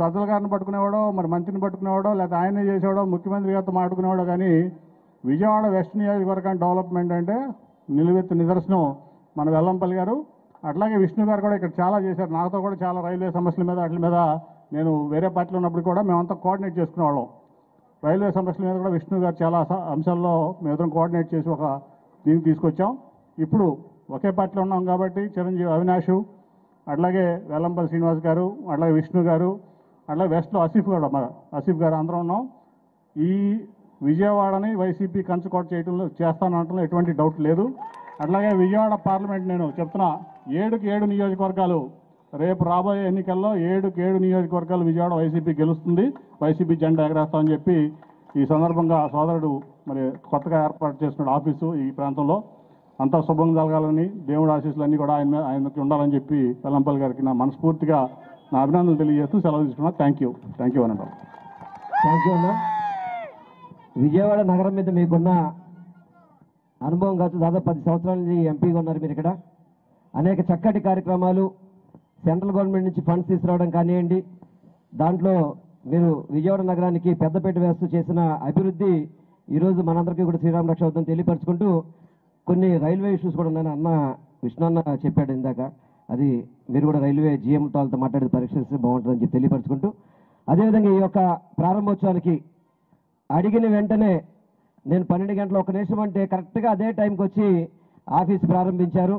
సజ్జల గారిని పట్టుకునేవాడో, మరి మంత్రిని పట్టుకునేవాడో, లేకపోతే ఆయనే చేసేవాడో, ముఖ్యమంత్రి గారితో మాట్లాడుకునేవాడో. కానీ విజయవాడ వెస్ట్ నియోజకవర్గం డెవలప్మెంట్ అంటే నిలువెత్తు నిదర్శనం మన వెల్లంపల్లి గారు. అట్లాగే విష్ణు గారు కూడా ఇక్కడ చాలా చేశారు. నాతో కూడా చాలా రైల్వే సమస్యల మీద వాటి మీద నేను వేరే పార్టీలో ఉన్నప్పుడు కూడా మేమంతా కోఆర్డినేట్ చేసుకునేవాళ్ళం. రైల్వే సమస్యల మీద కూడా విష్ణు గారు చాలా అంశాల్లో మేమిద్దరం కోఆర్డినేట్ చేసి ఒక దీనికి తీసుకొచ్చాం. ఇప్పుడు ఒకే పార్టీలో ఉన్నాం కాబట్టి చిరంజీవి అవినాష్, అట్లాగే వెల్లంపల్లి శ్రీనివాస్ గారు, అట్లాగే విష్ణు గారు, అట్లాగే వెస్ట్లో ఆసిఫ్ గారు అందరం ఉన్నాం. ఈ విజయవాడని వైసీపీ కంచుకోట చేయడంలో చేస్తానంటలో ఎటువంటి డౌట్ లేదు. అట్లాగే విజయవాడ పార్లమెంట్ నేను చెప్తున్నా, 7కి 7 నియోజకవర్గాలు రేపు రాబోయే ఎన్నికల్లో 7కి 7 నియోజకవర్గాలు విజయవాడ వైసీపీ గెలుస్తుంది, వైసీపీ జెండా ఎగరేస్తామని చెప్పి ఈ సందర్భంగా సోదరుడు మరి కొత్తగా ఏర్పాటు చేస్తున్న ఆఫీసు ఈ ప్రాంతంలో అంతా శుభం జరగాలని, దేవుడు ఆశీస్సులు అన్నీ కూడా ఆయనకి ఉండాలని చెప్పి వెల్లంపల్లి గారికి నా మనస్ఫూర్తిగా నా అభినందనలు తెలియజేస్తూ సెలవు తీసుకున్నా. థ్యాంక్ యూ అనండి. థ్యాంక్ యూ అన్న. విజయవాడ నగరం మీద మీకున్న అనుభవం కాదు, దాదాపు 10 సంవత్సరాల నుంచి ఎంపీగా ఉన్నారు మీరు. ఇక్కడ అనేక చక్కటి కార్యక్రమాలు సెంట్రల్ గవర్నమెంట్ నుంచి ఫండ్స్ తీసుకురావడం కానివ్వండి, దాంట్లో మీరు విజయవాడ నగరానికి పెద్దపీట వేస్తూ చేసిన అభివృద్ధి ఈరోజు మనందరికీ కూడా శ్రీరామ రక్ష అవుతుందని తెలియపరుచుకుంటూ, కొన్ని రైల్వే ఇష్యూస్ కూడా ఉన్నాయని అన్న విష్ణు అన్న చెప్పాడు ఇందాక, అది మీరు కూడా రైల్వే జీఎంతో వాళ్ళతో మాట్లాడి పరీక్షిస్తే బాగుంటుందని చెప్పి తెలియపరుచుకుంటూ, అదేవిధంగా ఈ యొక్క ప్రారంభోత్సవానికి అడిగిన వెంటనే నేను 12 గంటల 1 నిమిషం అంటే కరెక్ట్గా అదే టైంకి వచ్చి ఆఫీస్ ప్రారంభించారు.